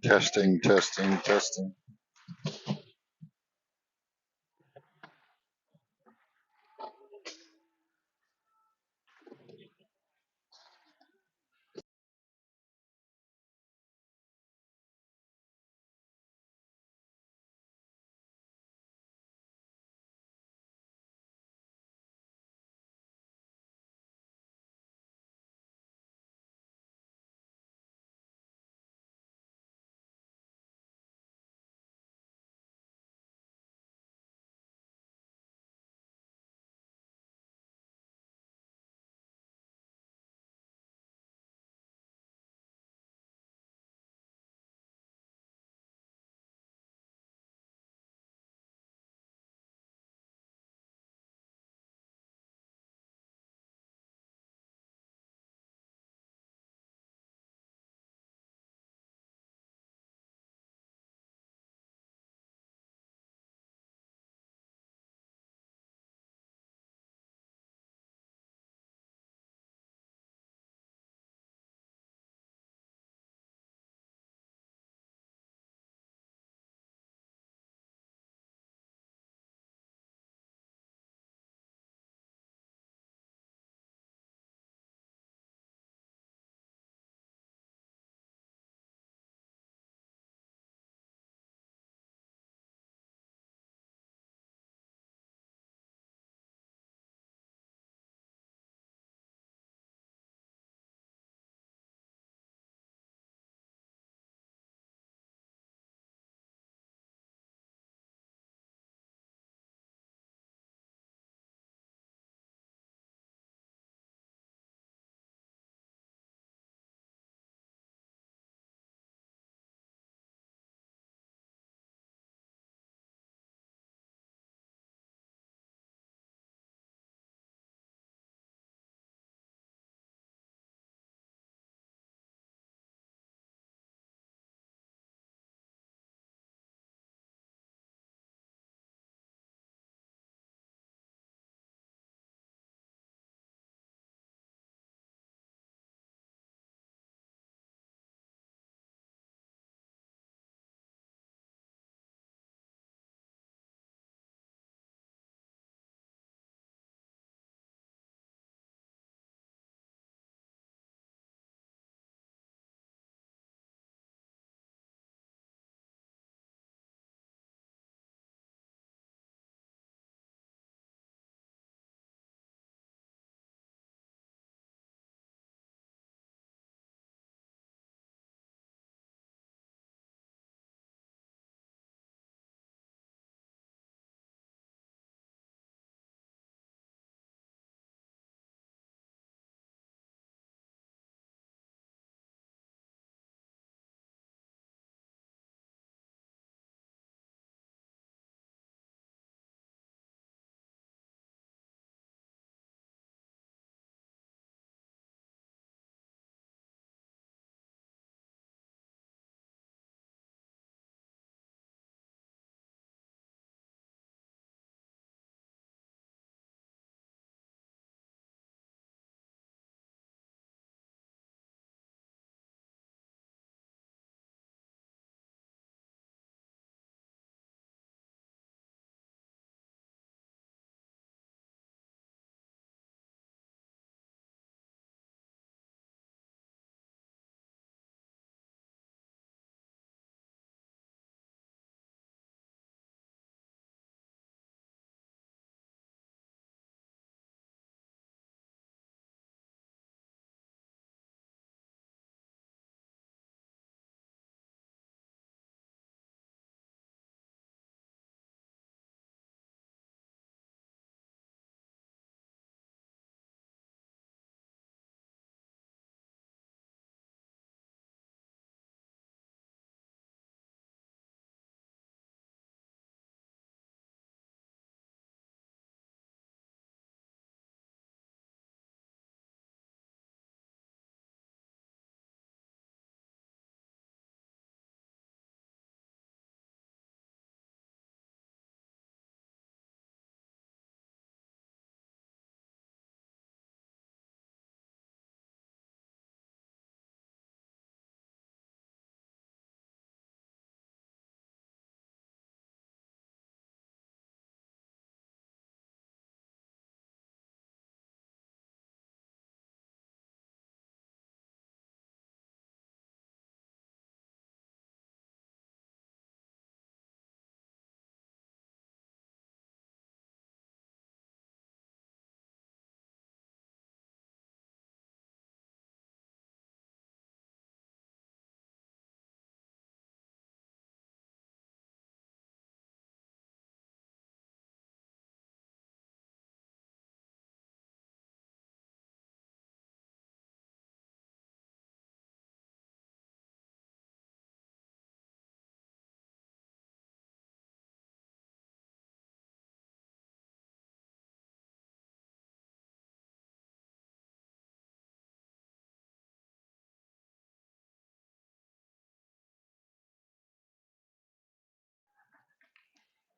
Testing, testing, testing.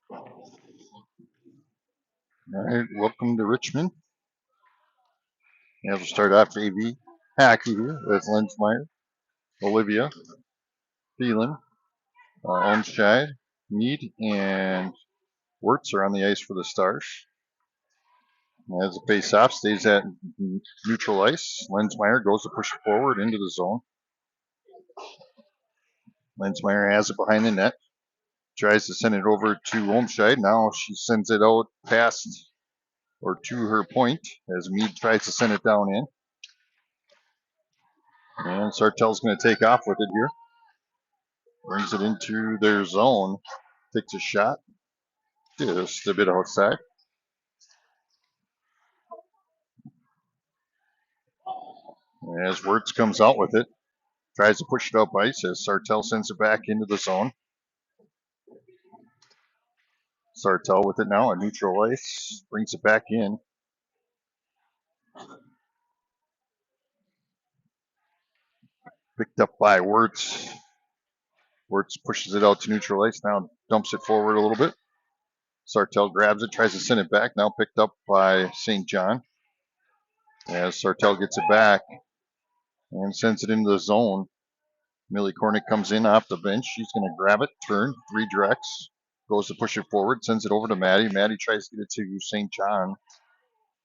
All right, welcome to Richmond. We'll start off AV Hacky here with Lensmeyer, Olivia, Thielen, Olmscheid, Mead, and Wirtz are on the ice for the Stars. As the face-off stays at neutral ice, Lensmeyer goes to push it forward into the zone. Lensmeyer has it behind the net, tries to send it over to Olmscheid. Now she sends it out past or to her point as Mead tries to send it down in. And Sartell's going to take off with it here. Brings it into their zone. Takes a shot. Just a bit outside. As Wirtz comes out with it, tries to push it up ice as Sartell sends it back into the zone. Sartell with it now on neutral ice. Brings it back in. Picked up by Wirtz. Wirtz pushes it out to neutral ice. Now dumps it forward a little bit. Sartell grabs it, tries to send it back. Now picked up by St. John. As Sartell gets it back and sends it into the zone. Millie Kornick comes in off the bench. She's going to grab it, turn, redirects, goes to push it forward, sends it over to Maddie. Maddie tries to get it to St. John.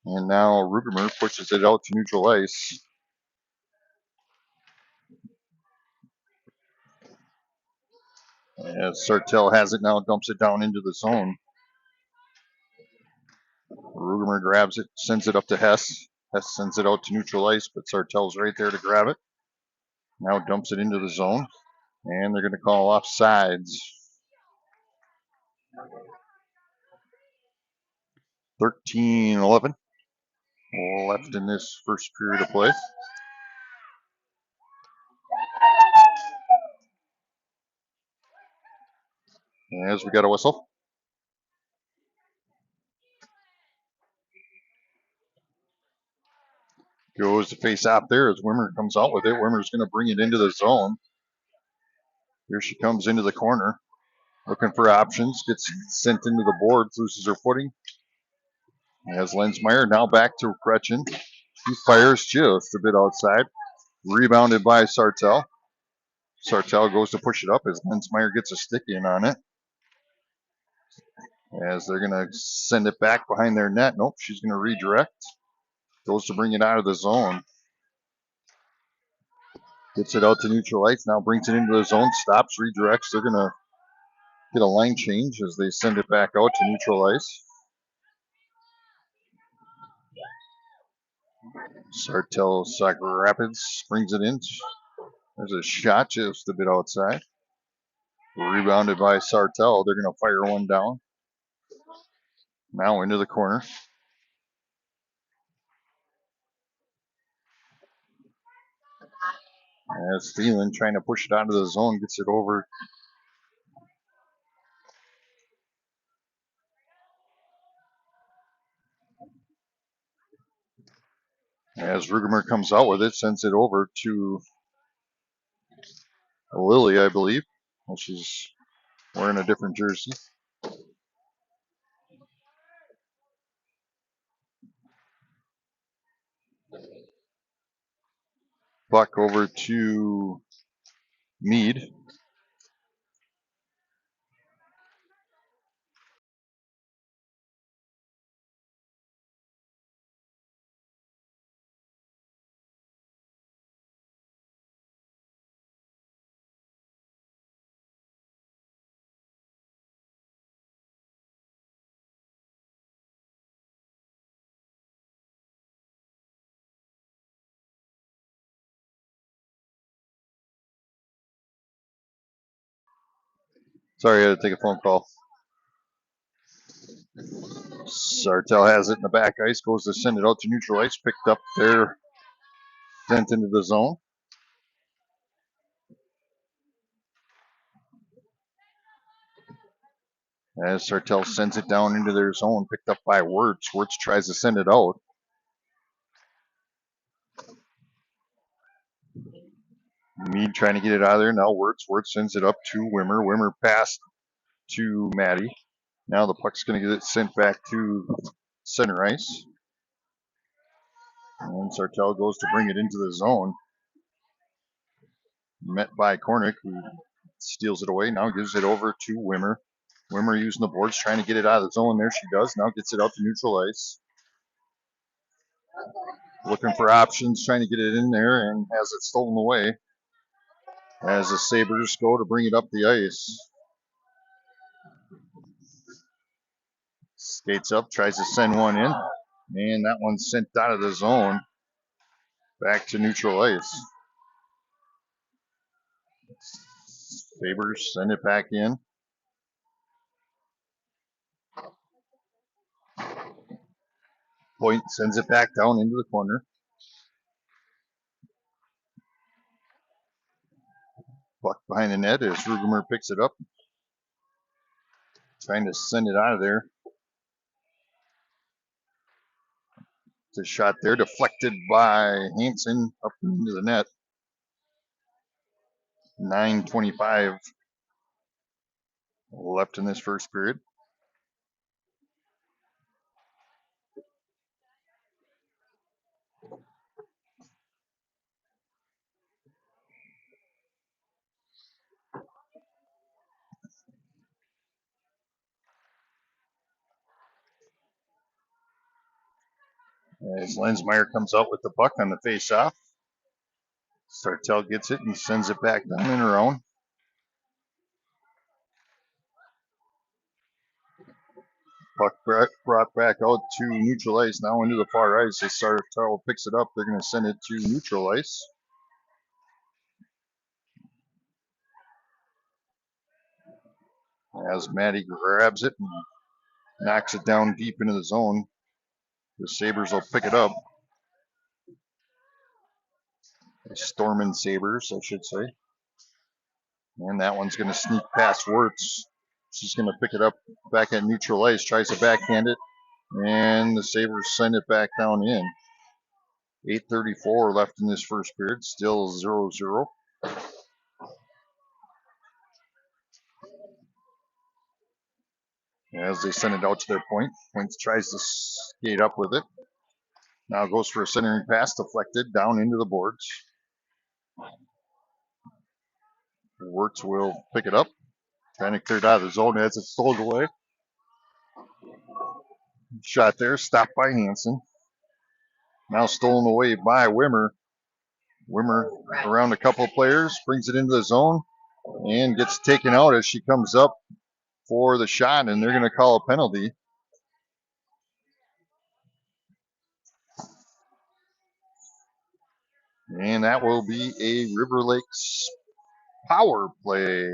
And now Rugemer pushes it out to neutral ice. As Sartell has it now, dumps it down into the zone. Rugemer grabs it, sends it up to Hess. Hess sends it out to neutral ice, but Sartell's right there to grab it. Now dumps it into the zone. And they're going to call off sides. 13-11 left in this first period of play. As we got a whistle. Goes to face off there as Wimmer comes out with it. Wimmer's going to bring it into the zone. Here she comes into the corner. Looking for options. Gets sent into the boards. Loses her footing. As Lensmeyer now back to Gretchen. He fires just a bit outside. Rebounded by Sartell. Sartell goes to push it up as Lensmeyer gets a stick in on it. As they're going to send it back behind their net. Nope, she's going to redirect. Goes to bring it out of the zone. Gets it out to neutral ice. Now brings it into the zone. Stops, redirects. They're going to get a line change as they send it back out to neutral ice. Sartell Sauk Rapids brings it in. There's a shot just a bit outside. Rebounded by Sartell. They're going to fire one down. Now into the corner. As Thielen trying to push it out of the zone, gets it over. As Rugemer comes out with it, sends it over to Lily, I believe. Well, she's wearing a different jersey. Puck over to Mead. Sorry, I had to take a phone call. Sartell has it in the back ice, goes to send it out to neutral ice, picked up there, sent into the zone. As Sartell sends it down into their zone, picked up by Wirtz. Wirtz tries to send it out. Mead trying to get it out of there. Now Wirtz sends it up to Wimmer. Wimmer passed to Maddie. Now the puck's going to get it sent back to center ice. And Sartell goes to bring it into the zone. Met by Kornick, who steals it away. Now gives it over to Wimmer. Wimmer using the boards, trying to get it out of the zone. There she does. Now gets it out to neutral ice. Looking for options, trying to get it in there, and has it stolen away. As the Sabres go to bring it up the ice. Skates up, tries to send one in. And that one's sent out of the zone. Back to neutral ice. Sabres send it back in. Point sends it back down into the corner. Puck behind the net as Rugemer picks it up. Trying to send it out of there. It's a shot there, deflected by Hansen up into the net. 9:25 left in this first period. As Lensmeyer comes out with the puck on the face-off. Sartell gets it and sends it back down in her own. Puck brought back out to neutral ice, now into the far ice. As Sartell picks it up, they're going to send it to neutral ice. As Maddie grabs it and knocks it down deep into the zone. The Sabres will pick it up. The Stormin' Sabres, I should say. And that one's going to sneak past Wirtz. She's going to pick it up back at neutral ice, tries to backhand it, and the Sabres send it back down in. 8:34 left in this first period, still 0-0. As they send it out to their point. Point tries to skate up with it. Now goes for a centering pass, deflected down into the boards. Wirtz will pick it up. Trying to clear it out of the zone as it's stolen away. Shot there, stopped by Hansen. Now stolen away by Wimmer. Wimmer around a couple of players, brings it into the zone, and gets taken out as she comes up for the shot, and they're going to call a penalty. And that will be a River Lakes power play.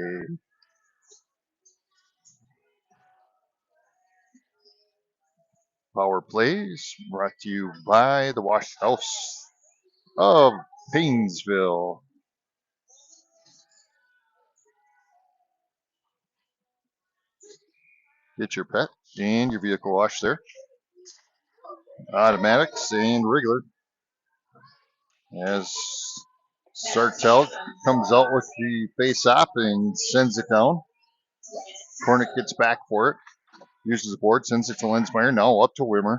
Power plays brought to you by the Wash House of Paynesville. Get your pet and your vehicle washed there. Automatics and regular. As Sartell comes out with the face-off and sends it down. Kornick gets back for it. Uses the board, sends it to Lensmeyer. Now up to Wimmer.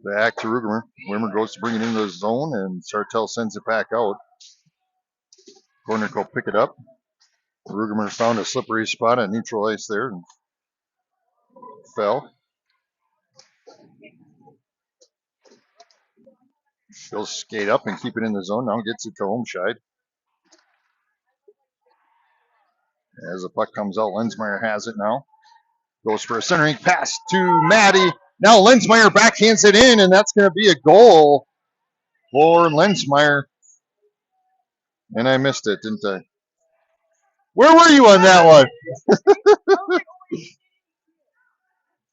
Back to Rugemer. Wimmer goes to bring it into the zone, and Sartell sends it back out. Kornick will pick it up. Rugemer found a slippery spot at neutral ice there and fell. She'll skate up and keep it in the zone. Now gets it to Homscheid. As the puck comes out, Lensmeyer has it now. Goes for a centering pass to Maddie. Now Lensmeyer backhands it in, and that's going to be a goal for Lensmeyer. And I missed it, didn't I? Where were you on that one?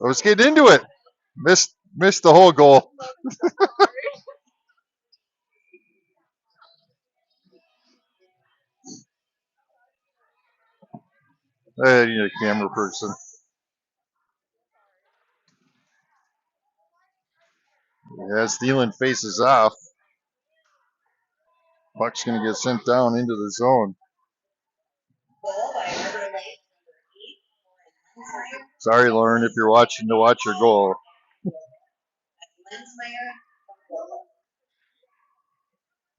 I was getting into it. Missed the whole goal. I need a camera person. As Thielen faces off, puck's going to get sent down into the zone. Sorry, Lauren, if you're watching to watch your goal.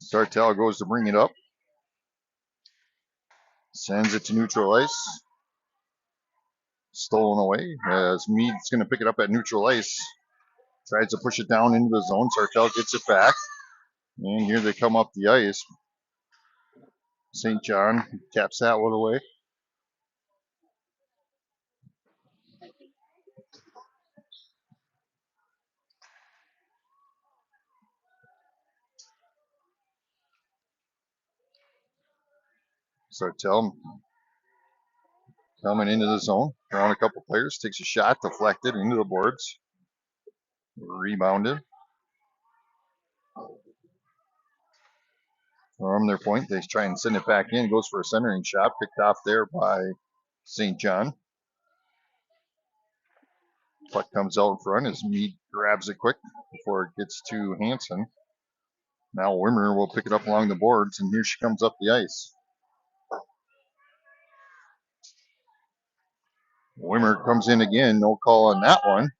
Sartell goes to bring it up. Sends it to neutral ice. Stolen away as Mead's going to pick it up at neutral ice. Tries to push it down into the zone. Sartell gets it back. And here they come up the ice. St. John taps that one away. Sartell coming into the zone. Around a couple players. Takes a shot. Deflected into the boards. Rebounded. From their point, they try and send it back in. Goes for a centering shot. Picked off there by St. John. Puck comes out in front as Mead grabs it quick before it gets to Hansen. Now Wimmer will pick it up along the boards, and here she comes up the ice. Wimmer comes in again. No call on that one.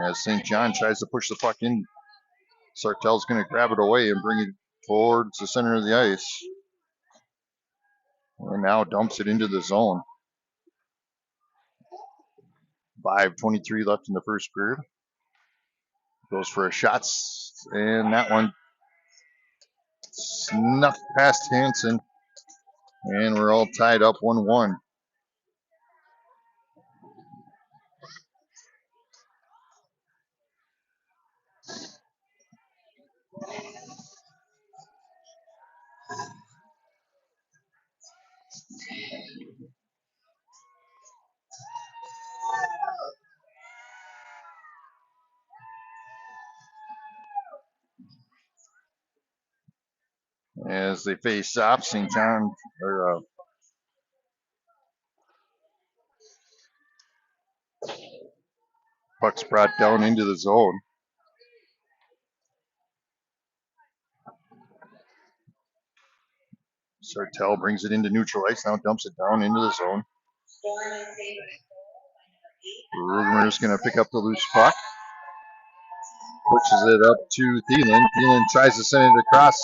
As St. John tries to push the puck in, Sartell's going to grab it away and bring it towards the center of the ice. And now dumps it into the zone. 5:23 left in the first period. Goes for a shot, and that one snuck past Hansen. And we're all tied up 1-1. As they face off, St. John, puck's brought down into the zone. Sartell brings it into neutral ice, now dumps it down into the zone. Rugermer's going to pick up the loose puck. Pushes it up to Thielen. Thielen tries to send it across.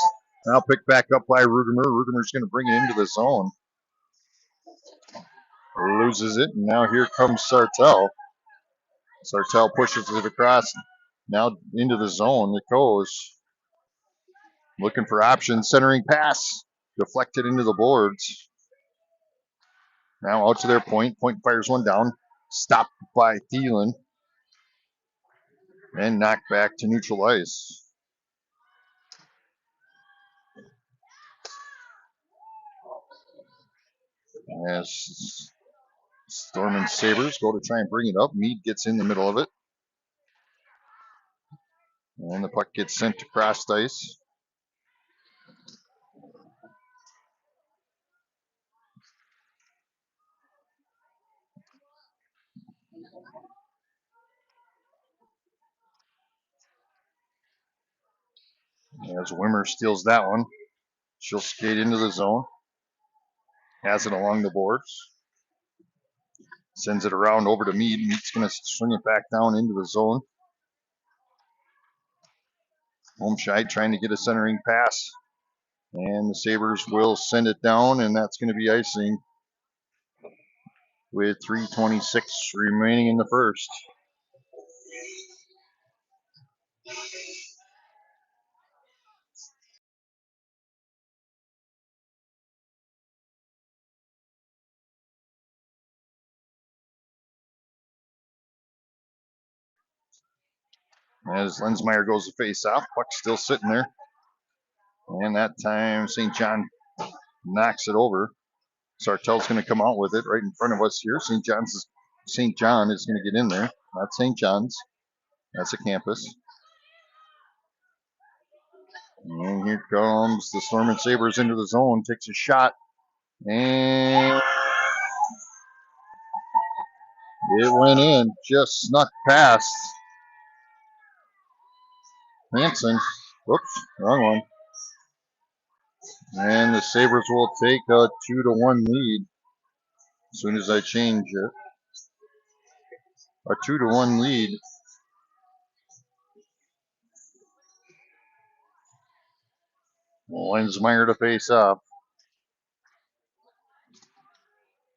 Now picked back up by Rugermer. Rugermer's going to bring it into the zone. Loses it, and now here comes Sartell. Sartell pushes it across. Now into the zone it goes. Looking for options. Centering pass. Deflected into the boards. Now out to their point. Point fires one down. Stopped by Thielen. And knocked back to neutral ice. As Storm and Sabres go to try and bring it up. Mead gets in the middle of it. And the puck gets sent across ice. As Wimmer steals that one. She'll skate into the zone. Has it along the boards. Sends it around over to Mead. Mead's going to swing it back down into the zone. Holmscheid trying to get a centering pass. And the Sabres will send it down, and that's going to be icing with 3:26 remaining in the first. As Lensmeyer goes to face off, puck's still sitting there. And that time St. John knocks it over. Sartell's going to come out with it right in front of us here. St. John is going to get in there. Not St. John's. That's a campus. And here comes the Storm and Sabres into the zone. Takes a shot. And it went in. Just snuck past Hansen. Whoops, wrong one. And the Sabres will take a 2-1 lead. As soon as I change it, a 2-1 lead. Lensmeyer to face off.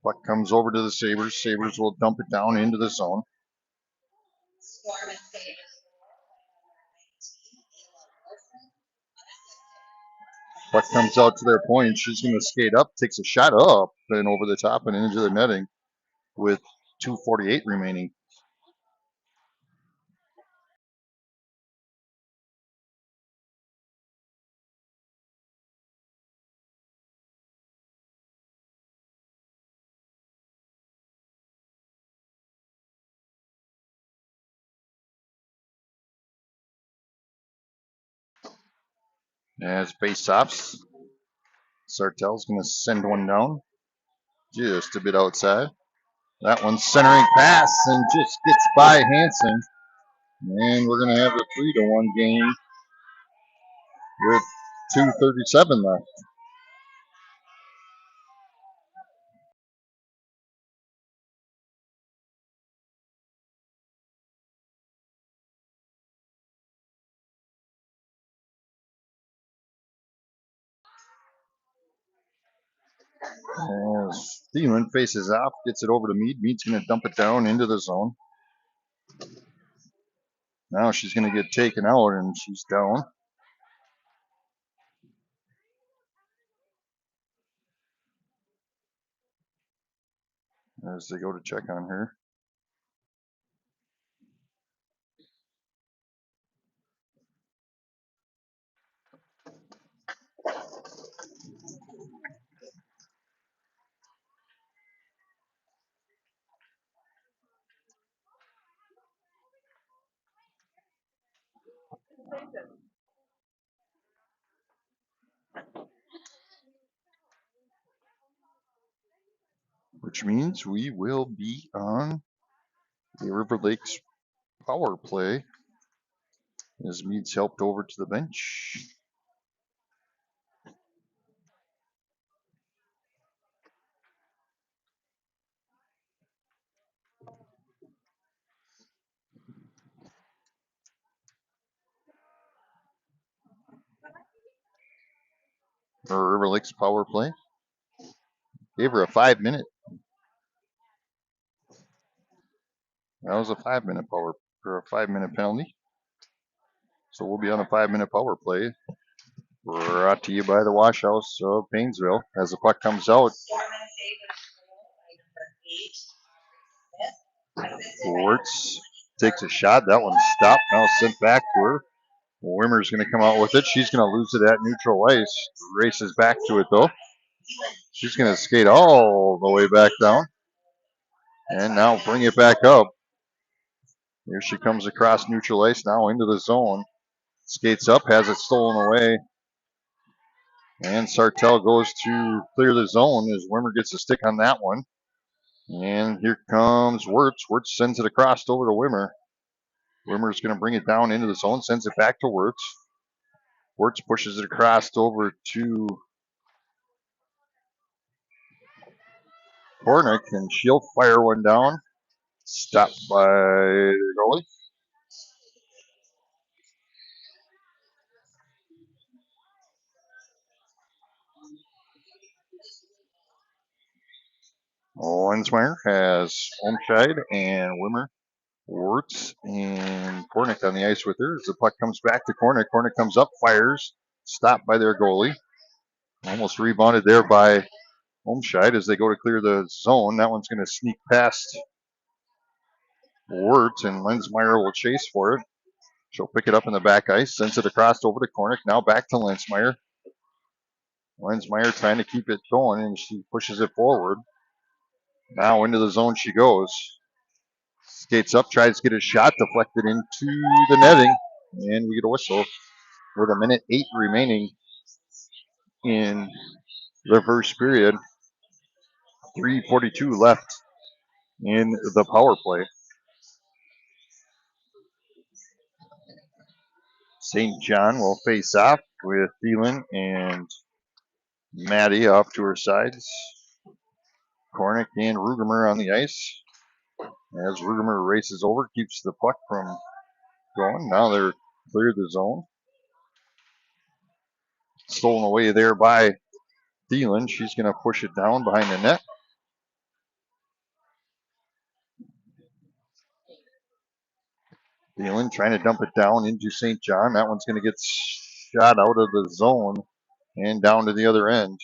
Puck comes over to the Sabres. Sabres will dump it down into the zone. Puck comes out to their point. She's going to skate up, takes a shot up and over the top and into the netting with 2:48 remaining. As face-offs, Sartell's going to send one down just a bit outside. That one's centering pass and just gets by Hansen. And we're going to have a 3-1 game with 2:37 left. As Thielen faces off, gets it over to Mead. Mead's going to dump it down into the zone. Now she's going to get taken out and she's down. As they go to check on her. Which means we will be on the River Lakes power play as Mead's helped over to the bench. Or River Lakes power play. Gave her a 5-minute. That was a 5-minute power or a 5-minute penalty. So we'll be on a 5-minute power play. Brought to you by the Wash House of Painesville. As the puck comes out, Wirtz takes a shot. That one's stopped. Now sent back to her. Wimmer's going to come out with it. She's going to lose it at neutral ice. Races back to it though. She's going to skate all the way back down. And now bring it back up. Here she comes across neutral ice now into the zone. Skates up, has it stolen away. And Sartell goes to clear the zone as Wimmer gets a stick on that one. And here comes Wirtz. Wirtz sends it across over to Wimmer. Wimmer's going to bring it down into the zone, sends it back to Wirtz. Wirtz pushes it across over to Hornick, and she'll fire one down. Stopped by the goalie. Lensmeyer has Olmscheid and Wimmer, Wirtz, and Kornick on the ice with her. As the puck comes back to Kornick. Kornick comes up, fires, stopped by their goalie. Almost rebounded there by Olmscheid as they go to clear the zone. That one's going to sneak past Wirtz, and Lensmeyer will chase for it. She'll pick it up in the back ice, sends it across over to Kornick. Now back to Lensmeyer. Lensmeyer trying to keep it going, and she pushes it forward. Now into the zone she goes. Skates up, tries to get a shot, deflected into the netting, and we get a whistle with 1:08 remaining in the first period. 3:42 left in the power play. St. John will face off with Thielen and Maddie off to her sides. Kornick and Rugemer on the ice. As Rugemer races over, keeps the puck from going. Now they're cleared the zone. Stolen away there by Thielen. She's going to push it down behind the net. Thielen trying to dump it down into St. John. That one's going to get shot out of the zone and down to the other end.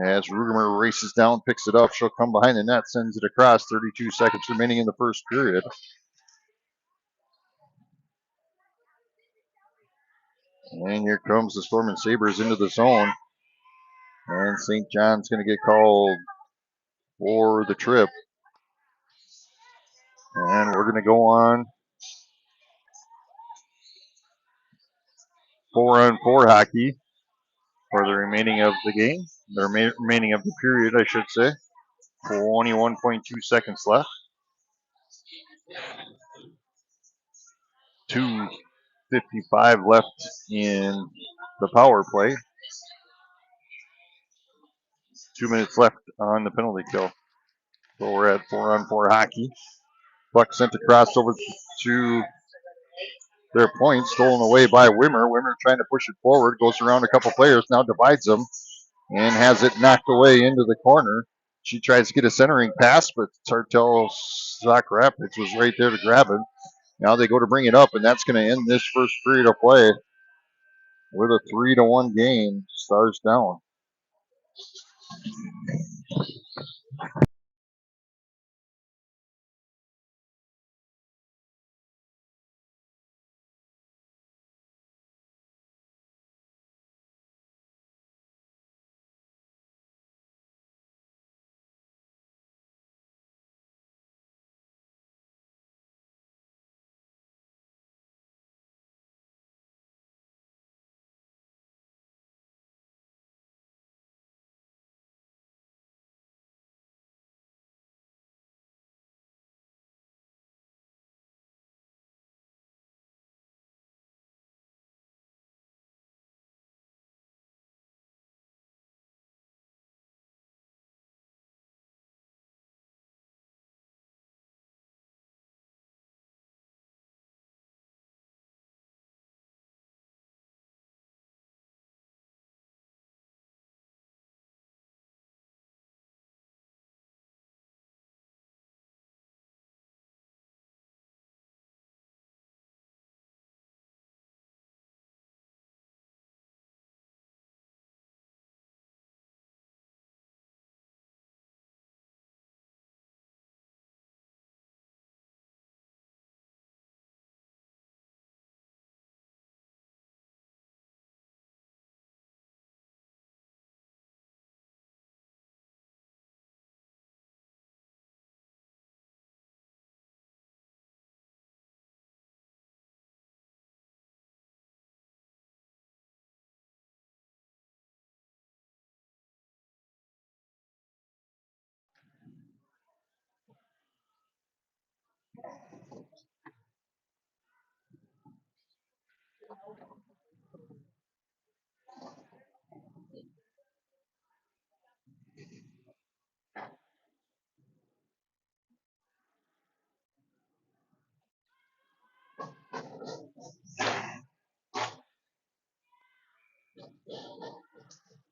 As Rugemer races down, picks it up. She'll come behind the net, sends it across. 32 seconds remaining in the first period. And here comes the Storm and Sabres into the zone. And St. John's going to get called for the trip. And we're going to go on 4-on-4 hockey for the remaining of the game. The remaining of the period, I should say. 21.2 seconds left. 2:55 left in the power play. 2 minutes left on the penalty kill. So we're at 4-on-4 hockey. Puck sent across over to their point, stolen away by Wimmer. Wimmer trying to push it forward, goes around a couple players, now divides them, and has it knocked away into the corner. She tries to get a centering pass, but Sartell Sauk Rapids was right there to grab it. Now they go to bring it up, and that's going to end this first period of play with a 3-1 game. Stars down.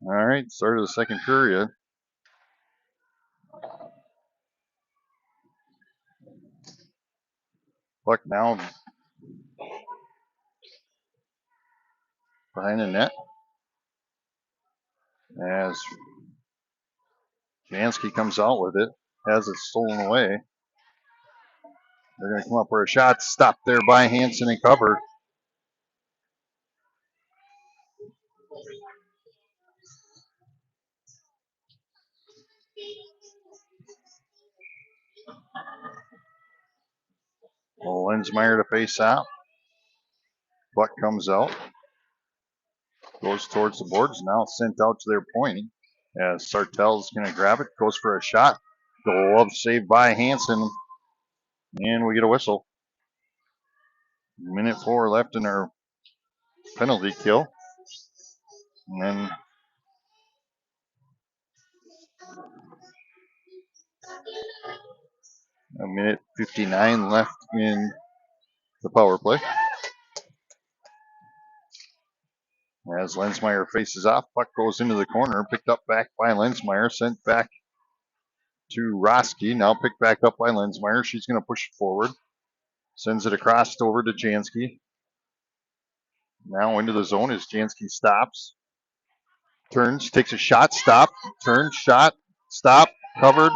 All right, start of the second period. Puck now behind the net as Jansky comes out with it, has it stolen away. They're going to come up for a shot, stopped there by Hansen and covered. Lensmeyer to face out. Puck comes out, goes towards the boards, now sent out to their point. As Sartell's going to grab it, goes for a shot. Glove saved by Hansen, and we get a whistle. 1:04 left in our penalty kill. And then A minute 59 left in the power play. As Lensmeyer faces off, puck goes into the corner, picked up back by Lensmeyer, sent back to Roski. Now picked back up by Lensmeyer. She's going to push it forward. Sends it across over to Jansky. Now into the zone as Jansky stops. Turns, takes a shot, stop, turns, shot, stop, covered.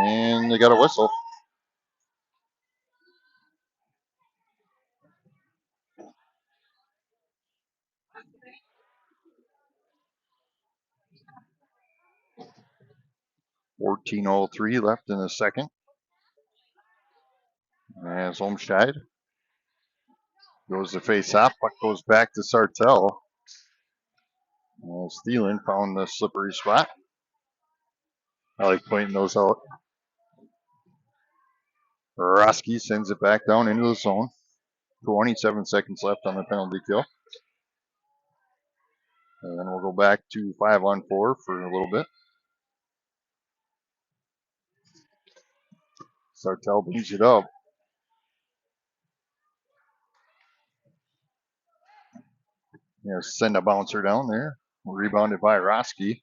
And they got a whistle. .14:03 left in the second. As Olmscheid goes to face off, puck goes back to Sartell. As Thielen found the slippery spot. I like pointing those out. Roski sends it back down into the zone. 27 seconds left on the penalty kill. And then we'll go back to 5-on-4 for a little bit. Sartell brings it up. Send a bouncer down there. Rebounded by Roski.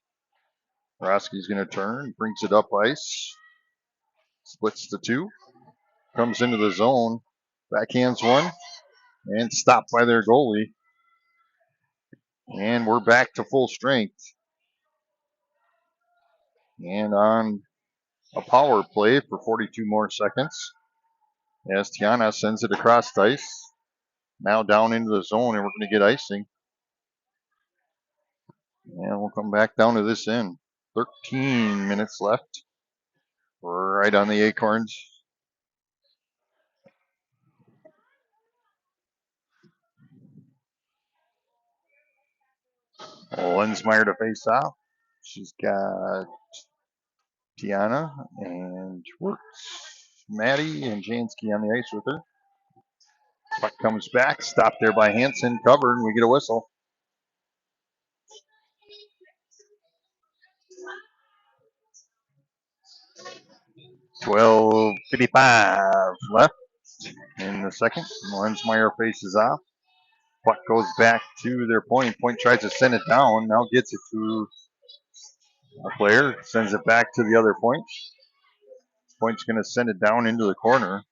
Roski's going to turn, brings it up ice. Splits the two. Comes into the zone. Backhands one. And stopped by their goalie. And we're back to full strength. And on a power play for 42 more seconds. As Tiana sends it across the ice. Now down into the zone, and we're going to get icing. And we'll come back down to this end. 13 minutes left. Right on the Acorns. Lensmeyer to face off. She's got Tiana and Schwartz, Maddie, and Jansky on the ice with her. Puck comes back, stopped there by Hansen, covered, and we get a whistle. .12:55 left in the second. Lensmeyer faces off. Puck goes back to their point. Point tries to send it down. Now gets it to a player. Sends it back to the other point. Point's going to send it down into the corner.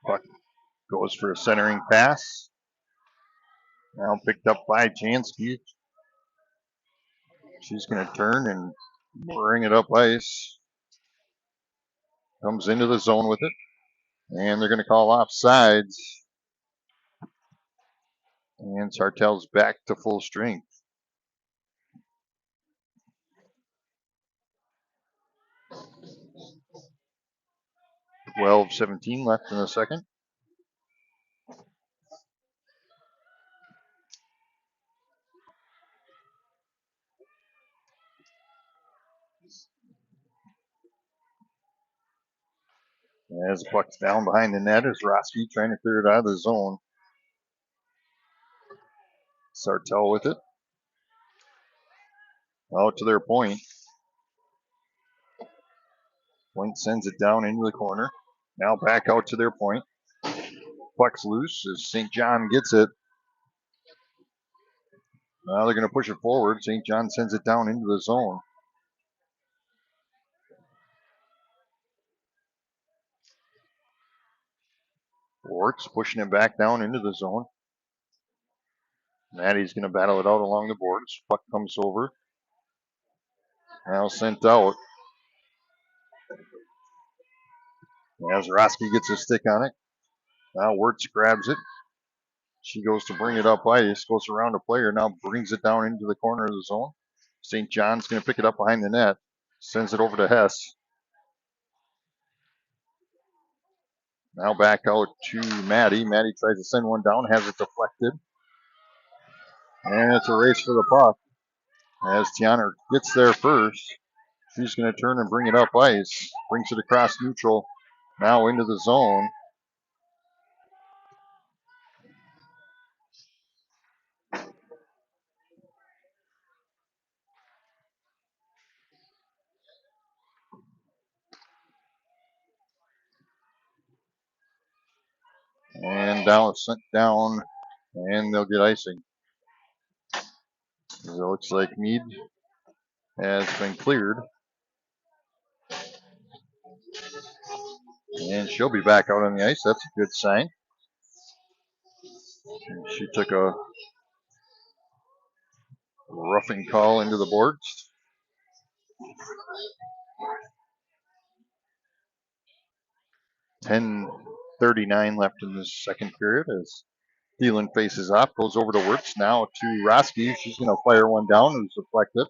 Puck goes for a centering pass. Now picked up by Jansky. She's going to turn and bring it up ice. Comes into the zone with it. And they're going to call offsides. And Sartell's back to full strength. .12:17 left in the second. As the puck's down behind the net is Roski trying to clear it out of the zone. Sartell with it. Out to their point. Point sends it down into the corner. Now back out to their point. Puck's loose as St. John gets it. Now they're going to push it forward. St. John sends it down into the zone. Orts pushing it back down into the zone. Maddie's going to battle it out along the boards. Puck comes over. Now sent out. As Roski gets a stick on it. Now Wirtz grabs it. She goes to bring it up ice. Goes around a player. Now brings it down into the corner of the zone. St. John's going to pick it up behind the net. Sends it over to Hess. Now back out to Maddie. Maddie tries to send one down. Has it deflected. And it's a race for the puck. As Tiana gets there first. She's going to turn and bring it up ice. Brings it across neutral. Now into the zone. down, sent down, and they'll get icing. It looks like Mead has been cleared. And she'll be back out on the ice. That's a good sign. She took a roughing call into the boards. .39 left in the second period as Thielen faces off, goes over to Wirtz, now to Roski. She's going to fire one down, who's deflected.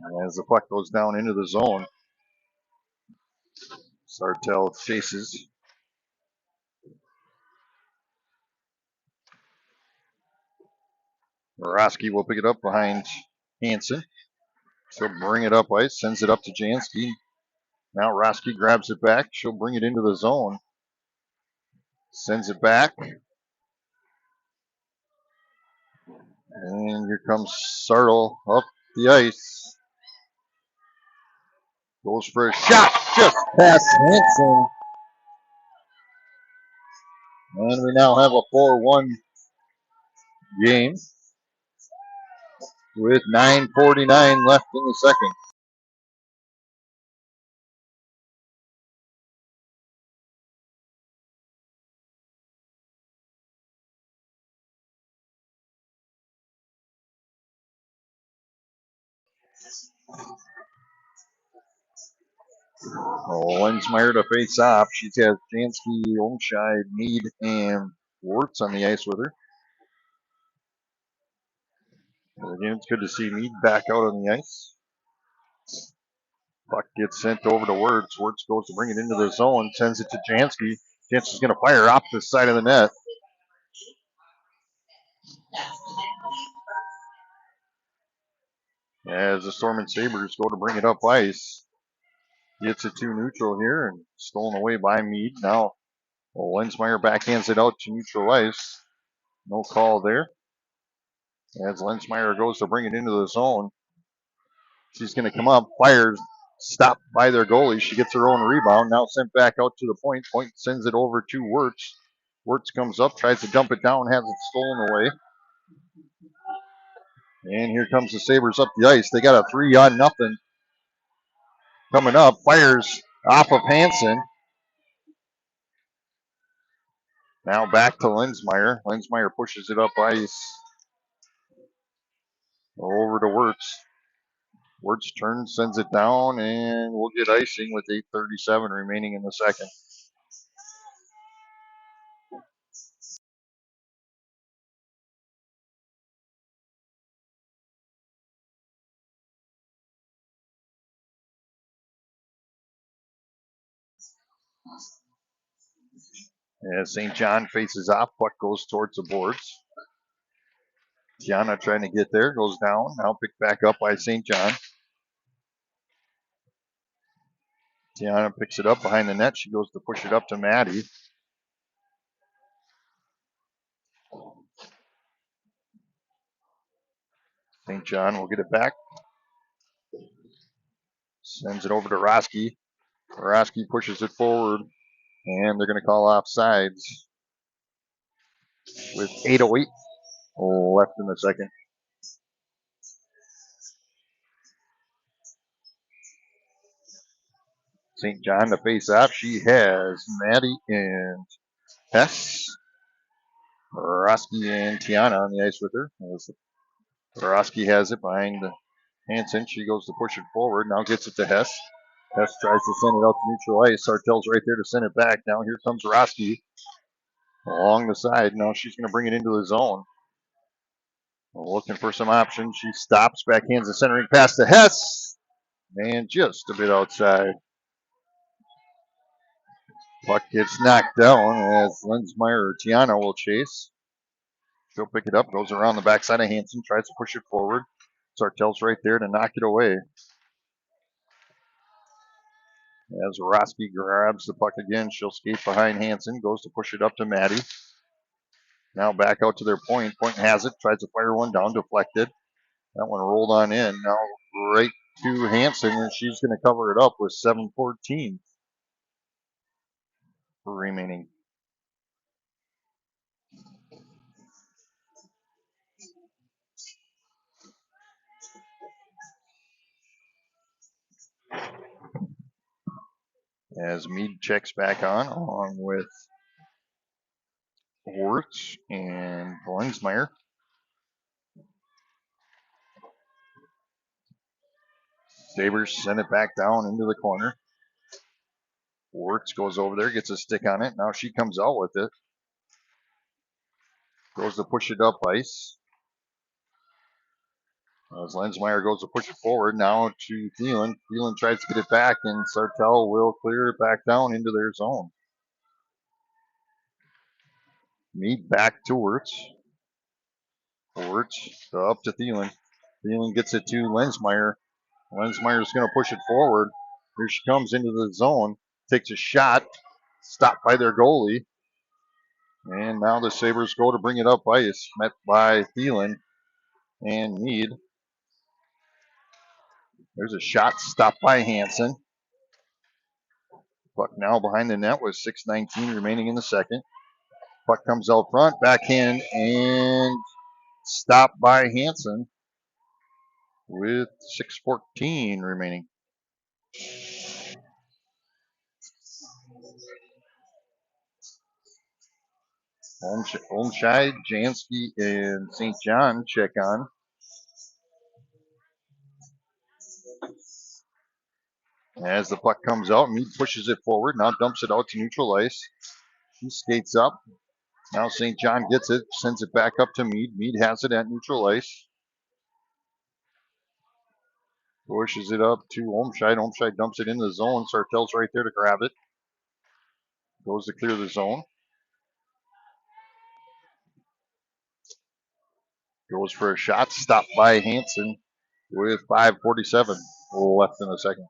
And as the puck goes down into the zone, Sartell chases. Roski will pick it up behind Hansen. She'll bring it up ice, sends it up to Jansky. Now Roski grabs it back. She'll bring it into the zone. Sends it back. And here comes Sartell up the ice. Goes for a shot just past Hansen. And we now have a 4-1 game with 9:49 left in the second. Lensmeyer to face off. She has Jansky, Olmscheid, Mead, and Wirtz on the ice with her. Again, it's good to see Mead back out on the ice. Puck gets sent over to Wirtz. Wirtz goes to bring it into the zone, sends it to Jansky. Jansky's going to fire off the side of the net. As the Storm and Sabres go to bring it up ice. Gets it to neutral here and stolen away by Mead. Now Lensmeyer backhands it out to neutral ice. No call there. As Lensmeyer goes to bring it into the zone. She's going to come up, fires, stopped by their goalie. She gets her own rebound. Now sent back out to the point. Point sends it over to Wirtz. Wirtz comes up, tries to dump it down, has it stolen away. And here comes the Sabres up the ice. They got a 3-0 coming up. Fires off of Hansen. Now back to Lensmeyer. Lensmeyer pushes it up ice. Over to Wirtz. Wirtz turns, sends it down, and we'll get icing with 8:37 remaining in the second. As St. John faces off, puck goes towards the boards. Tiana trying to get there, goes down. Now picked back up by St. John. Tiana picks it up behind the net. She goes to push it up to Maddie. St. John will get it back. Sends it over to Roski. Roski pushes it forward, and they're going to call offsides with 8:08 left in the second. St. John to face off. She has Maddie and Hess. Roski and Tiana on the ice with her. Roski has it behind Hansen. She goes to push it forward. Now gets it to Hess. Hess tries to send it out to neutral ice. Sartell's right there to send it back. Now here comes Roski along the side. Now she's going to bring it into the zone. Looking for some options. She stops, backhands the centering pass to Hess. And just a bit outside. Puck gets knocked down as Lensmeyer or Tiana will chase. She'll pick it up, goes around the backside of Hansen, tries to push it forward. Sartell's right there to knock it away. As Roski grabs the puck again, she'll skate behind Hansen, goes to push it up to Maddie. Now back out to their point. Point has it, tries to fire one down, deflected. That one rolled on in. Now right to Hansen, and she's going to cover it up with 7:14 remaining. As Mead checks back on, along with Wirtz and Lensmeyer. Sabres send it back down into the corner. Wirtz goes over there, gets a stick on it. Now she comes out with it. Goes to push it up ice. As Lensmeyer goes to push it forward, now to Thielen. Thielen tries to get it back, and Sartell will clear it back down into their zone. Mead back to Wirtz. Wirtz up to Thielen. Thielen gets it to Lensmeyer. Lensmeyer's going to push it forward. Here she comes into the zone. Takes a shot. Stopped by their goalie. And now the Sabres go to bring it up ice. Met by Thielen and Mead. There's a shot stopped by Hansen. Puck now behind the net with 6:19 remaining in the second. Puck comes out front, backhand, and stopped by Hansen with 6:14 remaining. Olmscheid, Jansky, and St. John check on. As the puck comes out, Mead pushes it forward, now dumps it out to neutral ice. He skates up. Now St. John gets it, sends it back up to Mead. Mead has it at neutral ice. Pushes it up to Olmscheid. Olmscheid dumps it in the zone. Sartell's right there to grab it. Goes to clear the zone. Goes for a shot. Stopped by Hansen with 5:47 left in the second.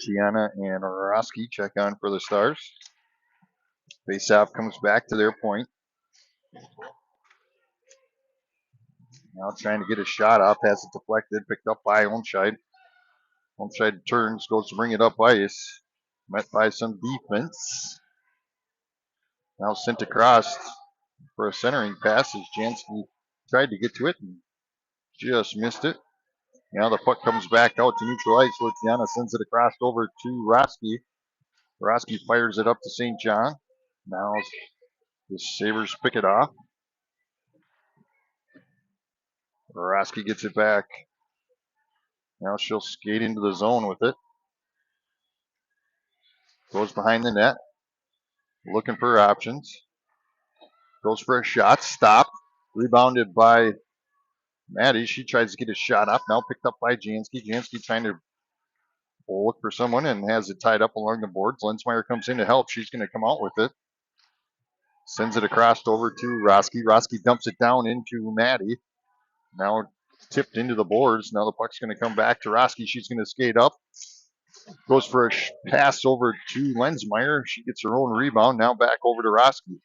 Tiana and Roski check on for the Stars. Faceoff comes back to their point. Now trying to get a shot off. Has it deflected. Picked up by Olmscheid. Olmscheid turns. Goes to bring it up ice. Met by some defense. Now sent across for a centering pass as Jansky tried to get to it and just missed it. Now the puck comes back out to neutral ice. Tiana sends it across over to Roski. Roski fires it up to St. John. Now the Sabres pick it off. Roski gets it back. Now she'll skate into the zone with it. Goes behind the net. Looking for options. Goes for a shot. Stopped. Rebounded by Maddie. She tries to get a shot up. Now picked up by Jansky. Jansky trying to look for someone and has it tied up along the boards. Lensmeyer comes in to help. She's going to come out with it. Sends it across over to Roski. Roski dumps it down into Maddie. Now tipped into the boards. Now the puck's going to come back to Roski. She's going to skate up. Goes for a pass over to Lensmeyer. She gets her own rebound. Now back over to Roski.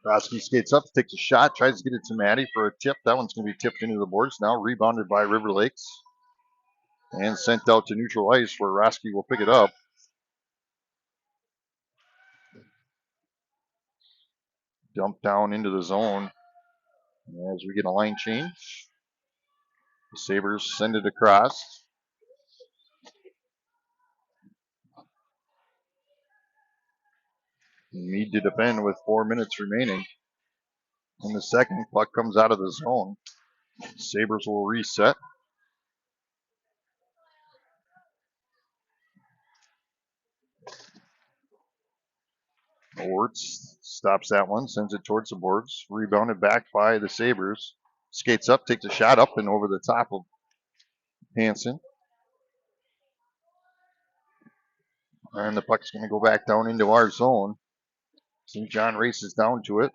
Roski skates up, takes a shot, tries to get it to Maddie for a tip. That one's going to be tipped into the boards. Now rebounded by River Lakes and sent out to neutral ice where Roski will pick it up. Dumped down into the zone as we get a line change. The Sabres send it across. Need to defend with 4 minutes remaining. In the second, puck comes out of the zone. Sabres will reset. Wirtz stops that one, sends it towards the boards. Rebounded back by the Sabres. Skates up, takes a shot up and over the top of Hansen. And the puck's going to go back down into our zone. St. John races down to it.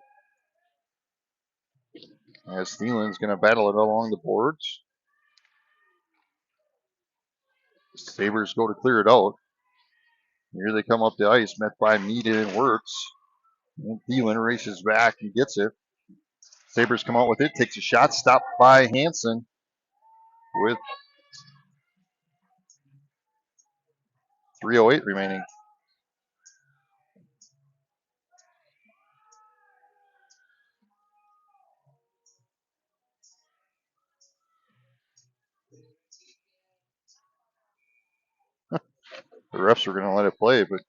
As Thielen's going to battle it along the boards. Sabres go to clear it out. Here they come up the ice, met by Mead and Wirtz. And Thielen races back and gets it. Sabres come out with it, takes a shot, stopped by Hansen with 3:08 remaining. The refs were going to let it play, but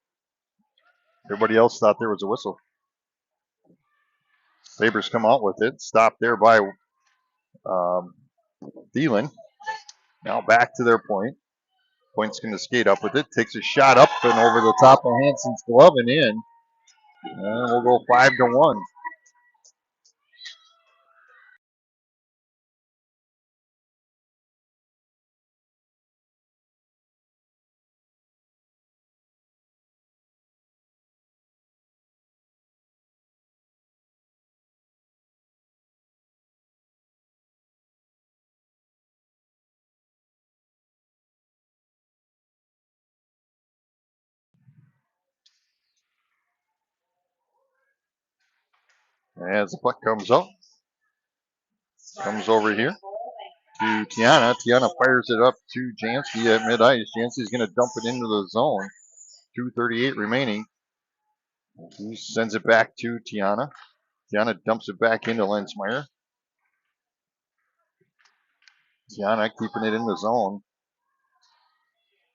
everybody else thought there was a whistle. Sabres come out with it, stopped there by Thielen. Now back to their point. Point's going to skate up with it, takes a shot up and over the top of Hansen's glove and in. And we'll go 5-1. As the puck comes up, comes over here to Tiana. Tiana fires it up to Jansky at mid-ice. Jansky's going to dump it into the zone. 2:38 remaining. He sends it back to Tiana. Tiana dumps it back into Lensmeyer. Tiana keeping it in the zone.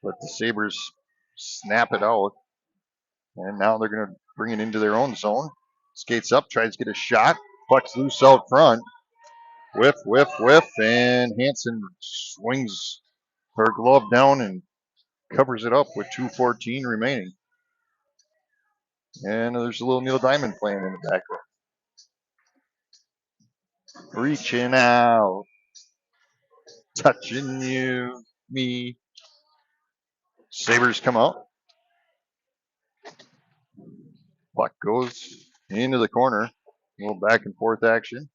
But the Sabres snap it out. And now they're going to bring it into their own zone. Skates up, tries to get a shot. Puck's loose out front. Whiff, whiff, whiff. And Hansen swings her glove down and covers it up with 2:14 remaining. And there's a little Neil Diamond playing in the background. Reaching out, touching you, me. Sabres come out. Puck goes into the corner. A little back and forth action.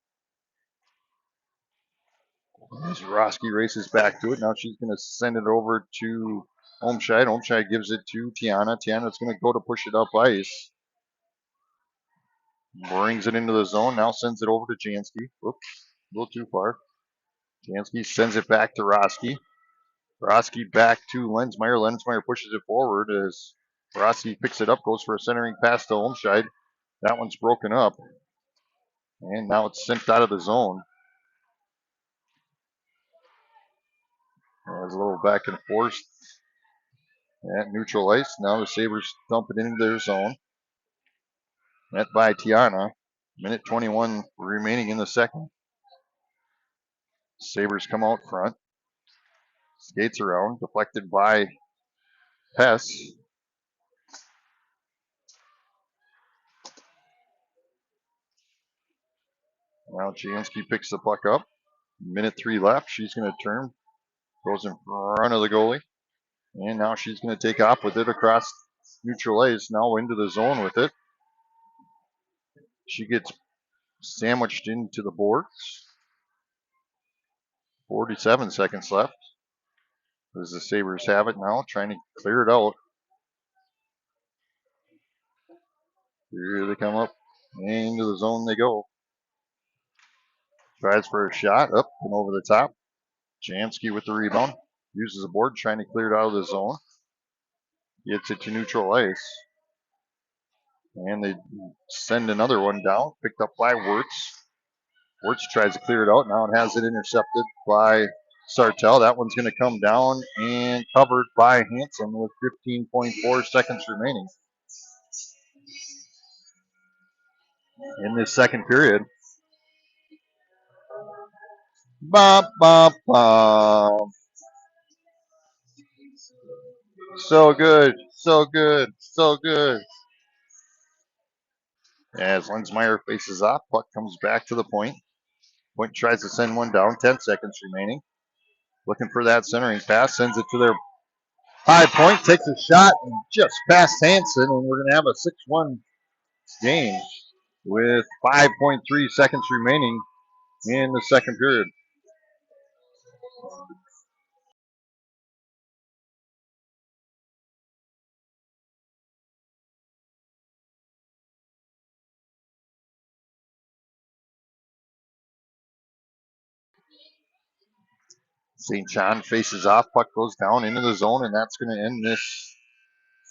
As Roski races back to it. Now she's going to send it over to Olmscheid. Olmscheid gives it to Tiana. Tiana's going to go to push it up ice. Brings it into the zone. Now sends it over to Jansky. Oops, a little too far. Jansky sends it back to Roski. Roski back to Lensmeyer. Lensmeyer pushes it forward as Roski picks it up, goes for a centering pass to Olmscheid. That one's broken up. And now it's sent out of the zone. There's a little back and forth at neutral ice. Now the Sabres dump it into their zone. Met by Tiana. Minute 21 remaining in the second. Sabres come out front. Skates around. Deflected by Hess. Now Jansky picks the puck up. Minute 3 left. She's going to turn. Goes in front of the goalie. And now she's going to take off with it across neutral ice. Now into the zone with it. She gets sandwiched into the boards. 47 seconds left. As the Sabres have it now, trying to clear it out. Here they come up. Into the zone they go. Tries for a shot. Up and over the top. Jansky with the rebound. Uses the board, trying to clear it out of the zone. Gets it to neutral ice. And they send another one down. Picked up by Wirtz. Wirtz tries to clear it out. Now it has it intercepted by Sartell. That one's going to come down and covered by Hansen with 15.4 seconds remaining in this second period. Bop, bop, bop. So good, so good, so good. As Lensmeyer faces off, puck comes back to the point. Point tries to send one down, 10 seconds remaining. Looking for that centering pass, sends it to their high point, takes a shot and just past Hansen, and we're going to have a 6-1 game with 5.3 seconds remaining in the second period. St. John faces off, puck goes down into the zone, and that's going to end this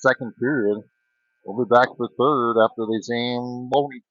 second period. We'll be back for third after they Zamboni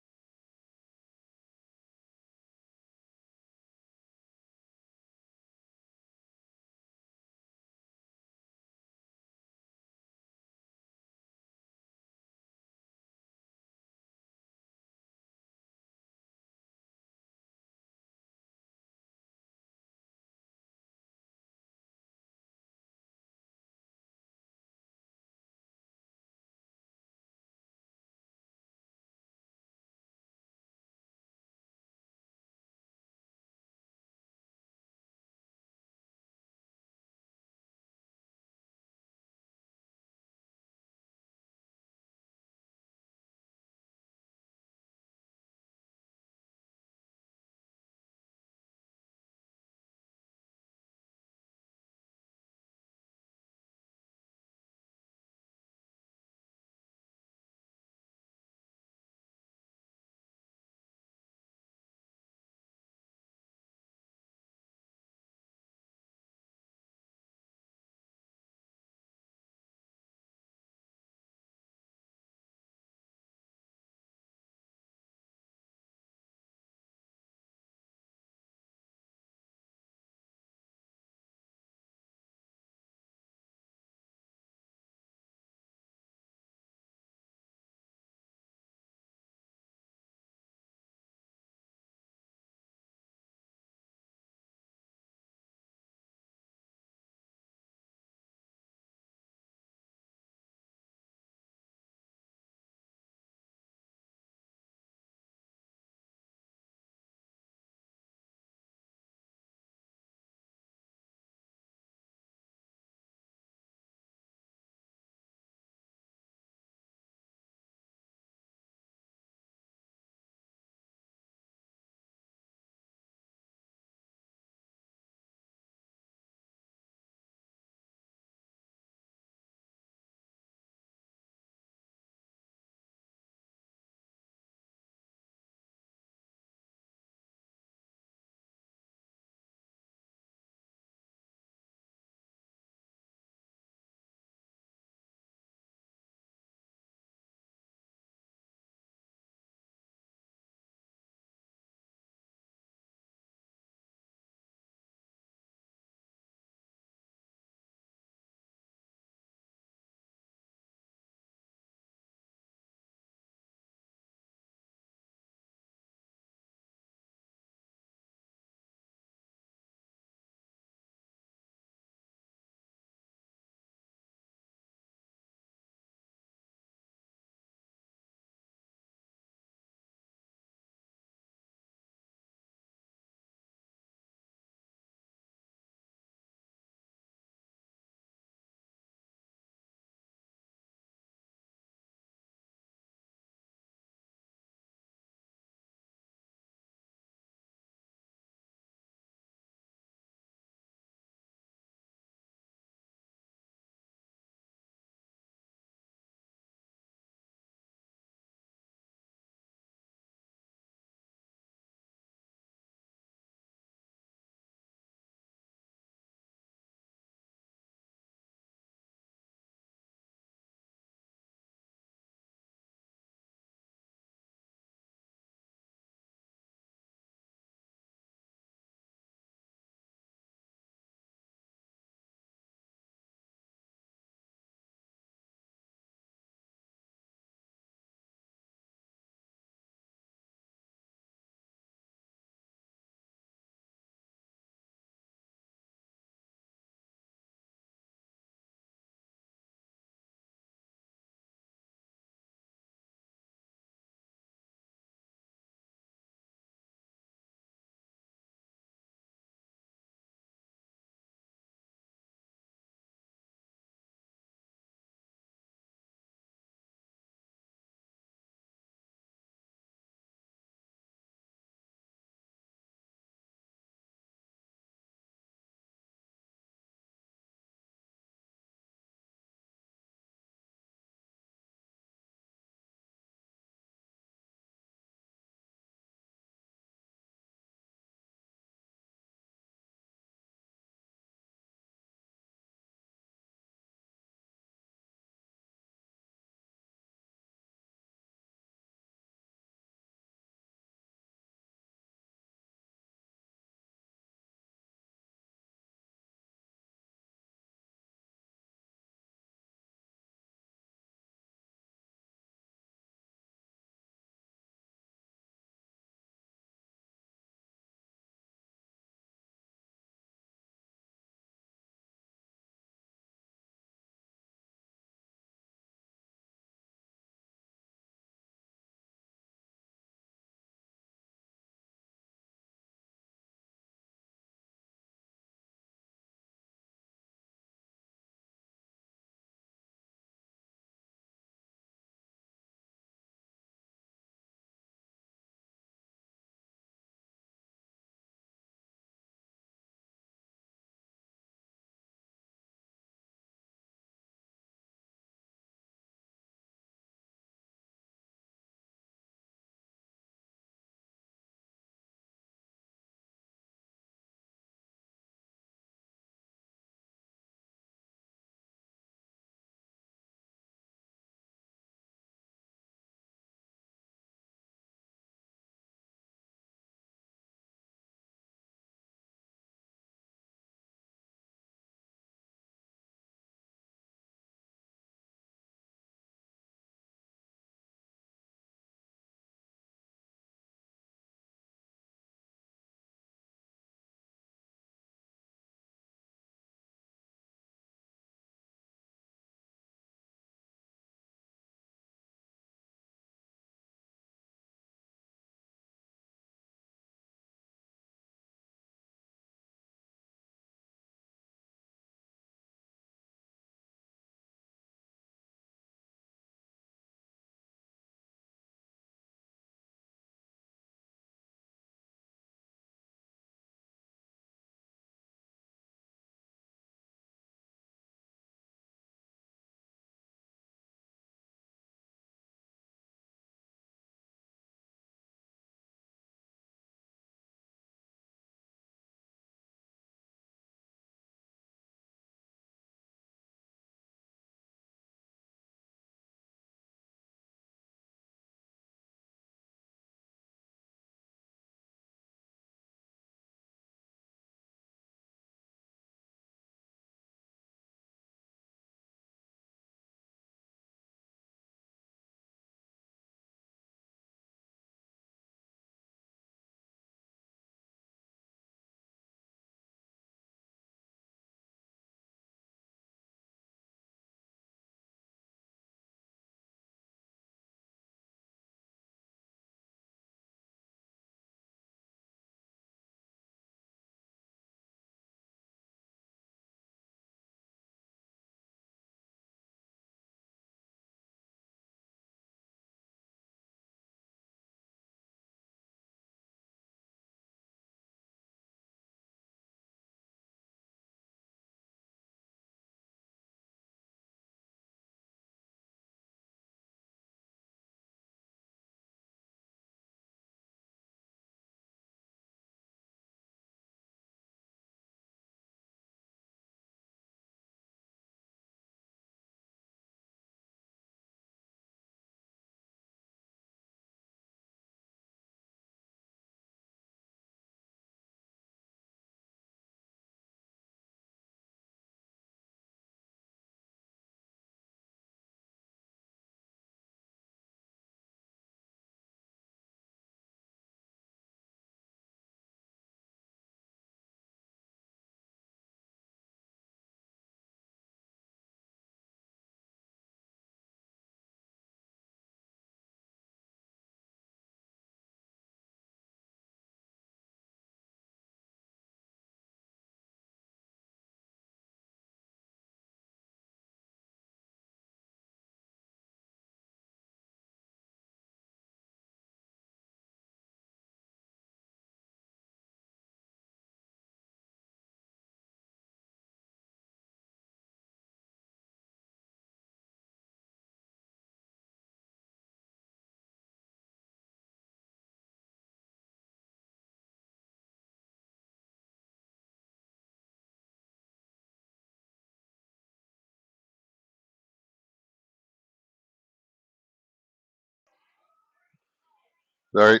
All right.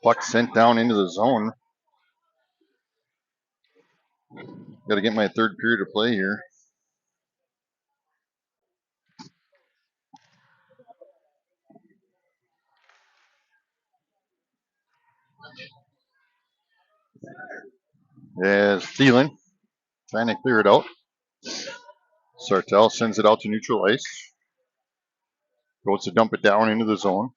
Puck sent down into the zone. Got to get my third period of play here. As Thielen trying to clear it out. Sartell sends it out to neutral ice. Goes to dump it down into the zone.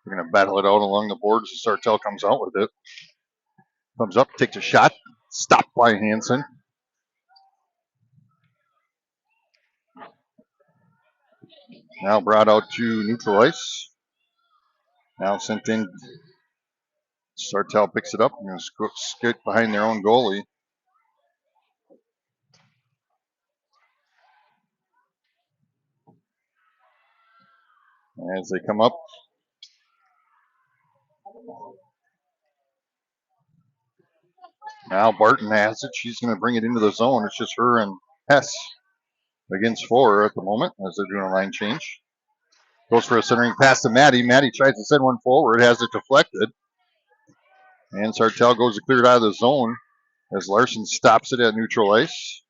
We're going to battle it out along the boards as Sartell comes out with it. Comes up, takes a shot. Stopped by Hansen. Now brought out to neutral ice. Now sent in. Sartell picks it up and skate behind their own goalie. As they come up. Now Barton has it. She's going to bring it into the zone. It's just her and Hess against 4 at the moment as they're doing a line change. Goes for a centering pass to Maddie. Maddie tries to send one forward. Has it deflected. And Sartell goes to clear it out of the zone as Larson stops it at neutral ice.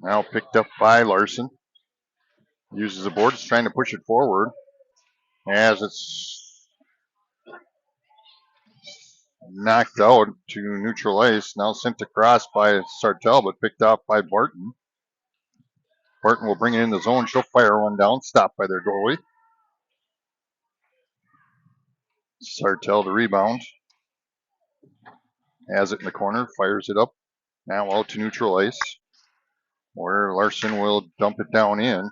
Now picked up by Larson. Uses the board. It's trying to push it forward. As it's knocked out to neutral ice. Now sent across by Sartell, but picked off by Barton. Barton will bring it in the zone. She'll fire one down. Stopped by their goalie. Sartell to rebound. Has it in the corner. Fires it up. Now out to neutral ice, where Larson will dump it down in.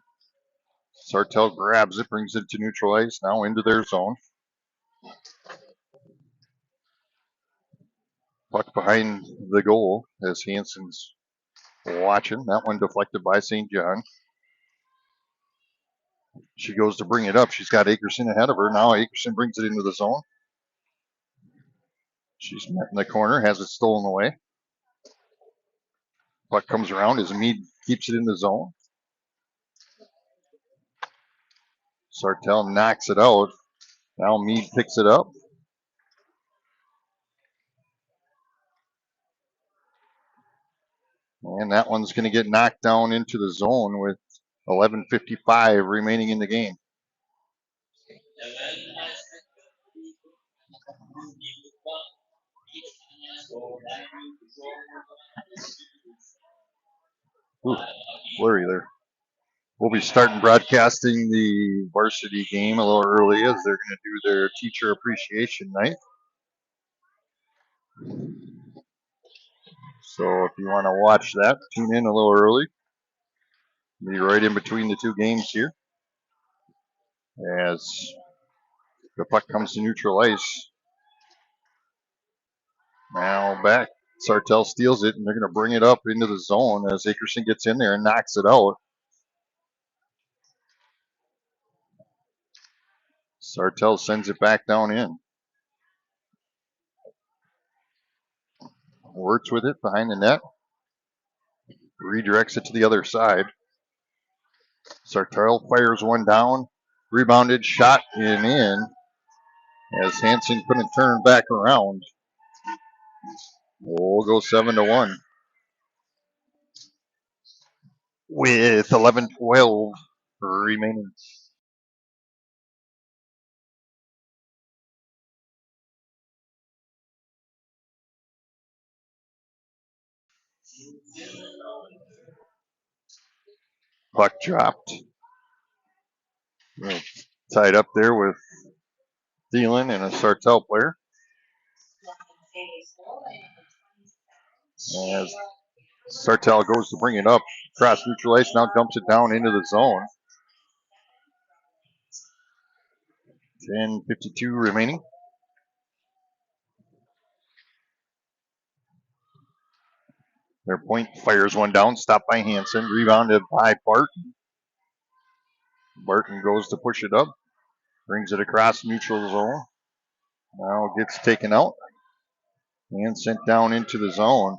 Sartell grabs it, brings it to neutral ice, now into their zone. Puck behind the goal as Hansen's watching. That one deflected by St. John. She goes to bring it up. She's got Akerson ahead of her. Now Akerson brings it into the zone. She's met in the corner, has it stolen away. Puck comes around as Mead keeps it in the zone. Sartell knocks it out. Now Mead picks it up. And that one's going to get knocked down into the zone with 11:55 remaining in the game. Ooh, blurry there. We'll be starting broadcasting the varsity game a little early as they're going to do their teacher appreciation night. So if you want to watch that, tune in a little early. Be right in between the two games here. As the puck comes to neutral ice. Now back. Sartell steals it, and they're going to bring it up into the zone as Akerson gets in there and knocks it out. Sartell sends it back down in. Works with it behind the net. Redirects it to the other side. Sartell fires one down. Rebounded, shot, and in. As Hansen couldn't turn back around. We'll go 7-1. With 11:12 remaining. Puck dropped. Tied up there with Thielen and a Sartell player. As Sartell goes to bring it up, cross neutral ice, now dumps it down into the zone. 10:52 remaining. Their point fires one down, stopped by Hansen, rebounded by Barton. Barton goes to push it up. Brings it across neutral zone. Now gets taken out and sent down into the zone.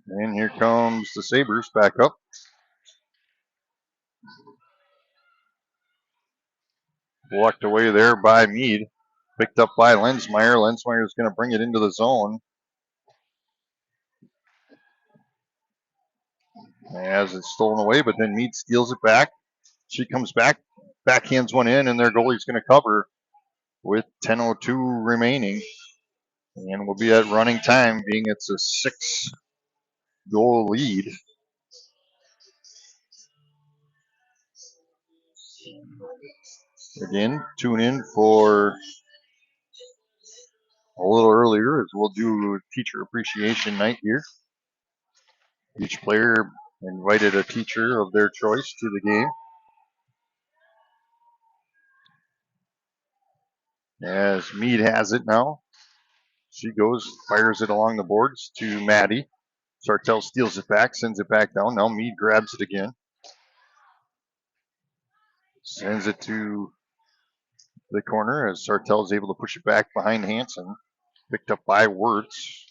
And here comes the Sabres back up. Walked away there by Mead. Picked up by Lensmeyer. Lensmeyer is going to bring it into the zone. As it's stolen away, but then Mead steals it back. She comes back, backhands one in, and their goalie's going to cover with 10:02 remaining. And we'll be at running time, being it's a 6-goal lead. Again, tune in for a little earlier as we'll do teacher appreciation night here. Each player invited a teacher of their choice to the game. As Mead has it now. She goes, fires it along the boards to Maddie. Sartell steals it back, sends it back down. Now Mead grabs it again. Sends it to the corner as Sartell is able to push it back behind Hansen. Picked up by Wirtz.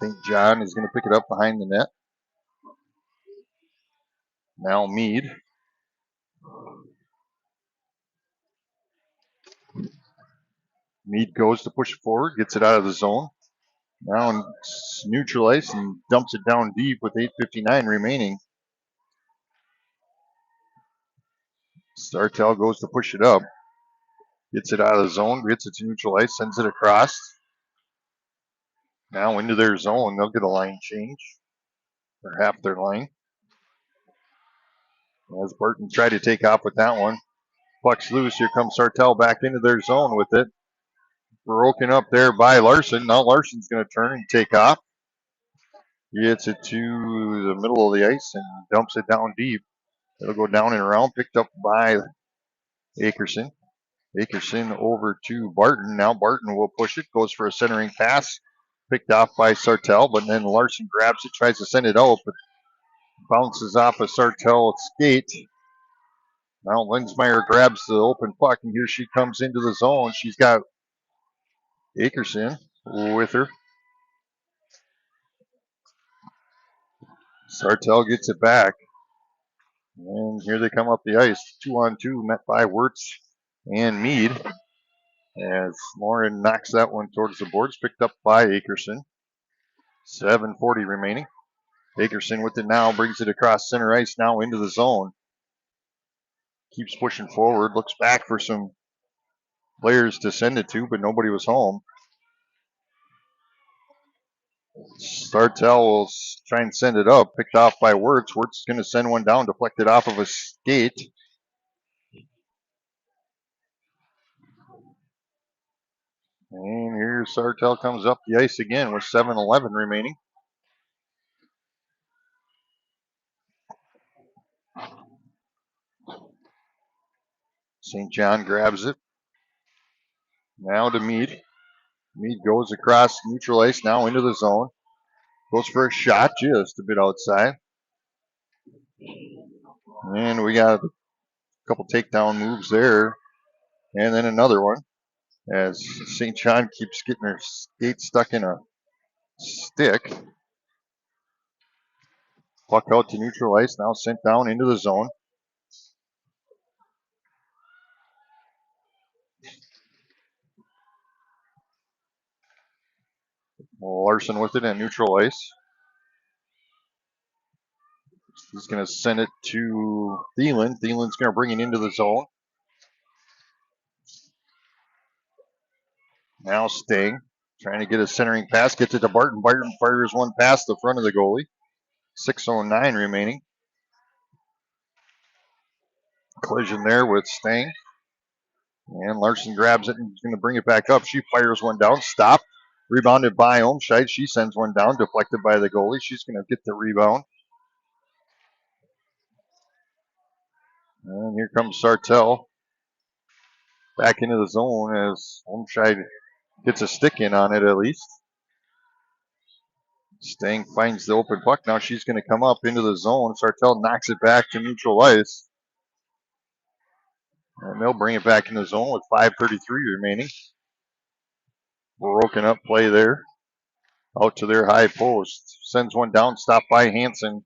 St. John is going to pick it up behind the net. Now Mead. Mead goes to push it forward, gets it out of the zone. Now neutralized and dumps it down deep with 8:59 remaining. Sartell goes to push it up. Gets it out of the zone, gets it to neutralize, sends it across. Now into their zone, they'll get a line change. Or half their line. As Burton tried to take off with that one. Puck's loose. Here comes Sartell back into their zone with it. Broken up there by Larson. Now Larson's going to turn and take off. Gets it to the middle of the ice and dumps it down deep. It'll go down and around. Picked up by Akerson. Akerson over to Barton. Now Barton will push it. Goes for a centering pass. Picked off by Sartell, but then Larson grabs it, tries to send it out, but bounces off a Sartell skate. Now Lensmeyer grabs the open puck, and here she comes into the zone. She's got Akerson with her. Sartell gets it back. And here they come up the ice. 2-on-2 met by Wirtz and Mead. As Lauren knocks that one towards the boards, picked up by Akerson. 7:40 remaining. Akerson with it now, brings it across center ice now into the zone. Keeps pushing forward, looks back for some players to send it to, but nobody was home. Sartell will try and send it up, picked off by Wirtz. Wirtz is going to send one down, deflected off of a skate. And here Sartell comes up the ice again with 7:11 remaining. St. John grabs it. Now to Mead. Mead goes across neutral ice now into the zone. Goes for a shot just a bit outside. And we got a couple takedown moves there. And then another one as St. John keeps getting her skate stuck in a stick. Puck out to neutral ice, now sent down into the zone. Larson with it at neutral ice. He's going to send it to Thielen. Thielen's going to bring it into the zone. Now Sting trying to get a centering pass. Gets it to Barton. Barton fires one past the front of the goalie. 6:09 remaining. Collision there with Sting. And Larson grabs it and is going to bring it back up. She fires one down. Stop. Rebounded by Olmscheid. She sends one down. Deflected by the goalie. She's going to get the rebound. And here comes Sartell. Back into the zone as Olmscheid gets a stick in on it at least. Stang finds the open puck. Now she's going to come up into the zone. Sartell knocks it back to neutral ice. And they'll bring it back in the zone with 5:33 remaining. Broken up play there. Out to their high post. Sends one down, stopped by Hansen.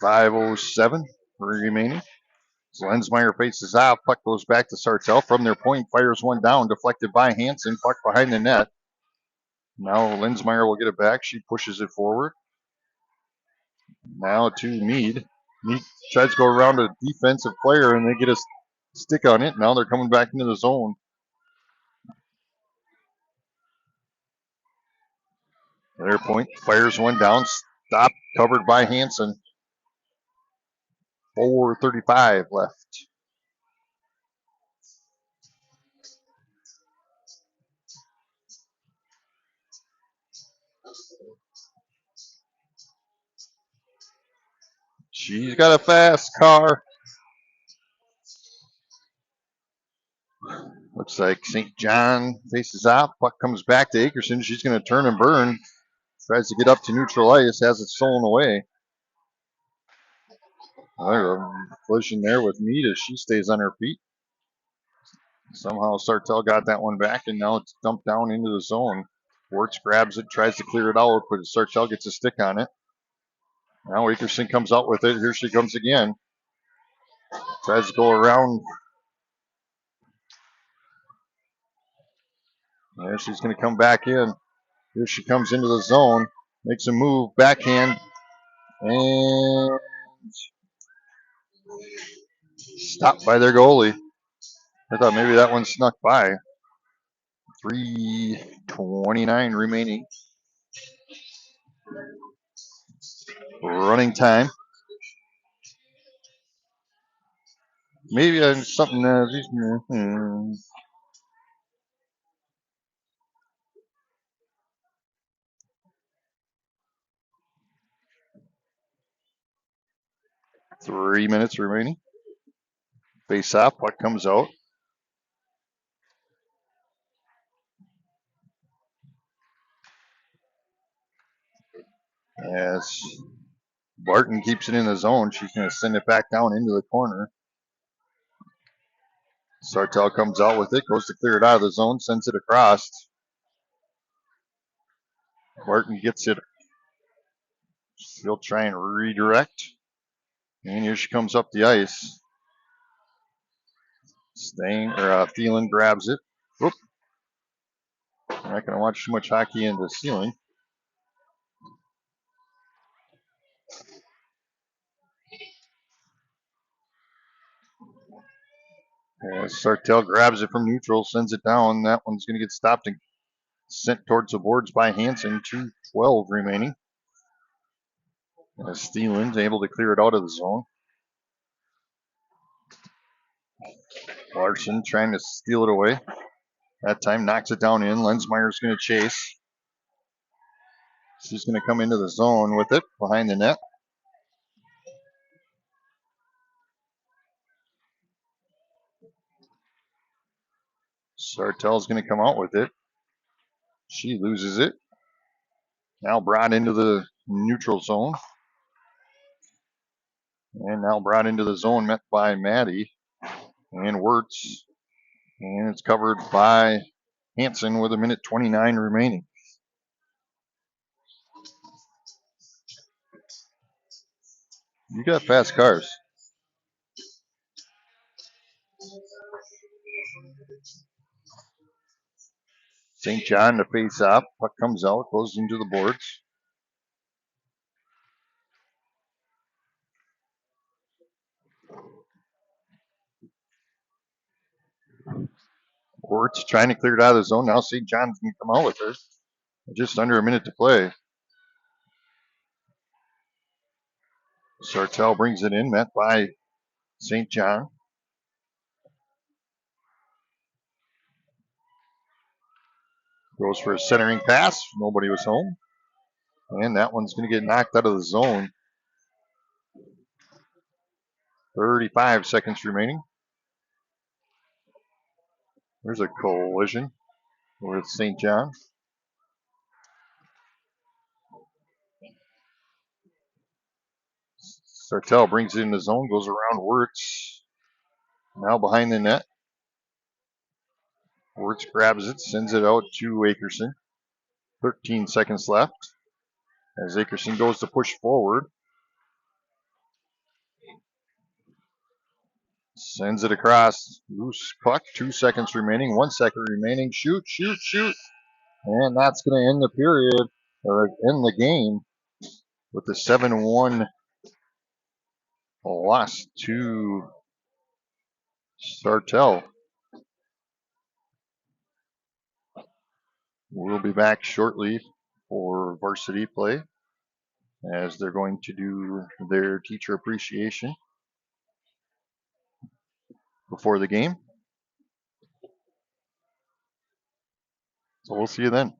5:07 remaining. Lensmeyer faces off. Puck goes back to Sartell. From their point, fires one down, deflected by Hansen. Puck behind the net. Now Lensmeyer will get it back. She pushes it forward. Now to Mead. Mead tries to go around a defensive player, and they get a stick on it. Now they're coming back into the zone. Their point fires one down. Stopped, covered by Hansen. 4:35 left. She's got a fast car. Looks like St. John faces off. Puck comes back to Akerson. She's going to turn and burn. Tries to get up to neutral ice. Has it stolen away. There's a collision there with Mead as she stays on her feet. Somehow Sartell got that one back, and now it's dumped down into the zone. Wirtz grabs it, tries to clear it out, but Sartell gets a stick on it. Now Akerson comes out with it. Here she comes again. Tries to go around. There she's going to come back in. Here she comes into the zone. Makes a move, backhand, and stopped by their goalie. I thought maybe that one snuck by. 3:29 remaining. Running time. Maybe something. 3 minutes remaining. Face off. Puck comes out. As Barton keeps it in the zone, she's going to send it back down into the corner. Sartell comes out with it, goes to clear it out of the zone, sends it across. Barton gets it. She'll try and redirect. And here she comes up the ice. Thielen grabs it. Whoop. I'm not going to watch too much hockey in the ceiling. Sartell grabs it from neutral, sends it down. That one's going to get stopped and sent towards the boards by Hansen. 2:12 remaining. Thielen's able to clear it out of the zone. Larson trying to steal it away. That time knocks it down in. Lensmeyer's going to chase. She's going to come into the zone with it behind the net. Sartell's going to come out with it. She loses it. Now brought into the neutral zone. And now brought into the zone met by Maddie and Wirtz. And it's covered by Hansen with 1:29 remaining. You got fast cars. St. John to face off. Puck comes out, goes into the boards. Wirtz trying to clear it out of the zone. Now St. John's going to come out with her. Just under a minute to play. Sartell brings it in, met by St. John. Goes for a centering pass. Nobody was home. And that one's going to get knocked out of the zone. 35 seconds remaining. There's a collision with St. John. Sartell brings it in the zone, goes around Wirtz. Now behind the net. Wirtz grabs it, sends it out to Akerson. 13 seconds left as Akerson goes to push forward. Sends it across. Loose puck. 2 seconds remaining. 1 second remaining. Shoot, shoot, shoot. And that's going to end the period, or end the game, with the 7-1 loss to Sartell. We'll be back shortly for varsity play as they're going to do their teacher appreciation before the game. So we'll see you then.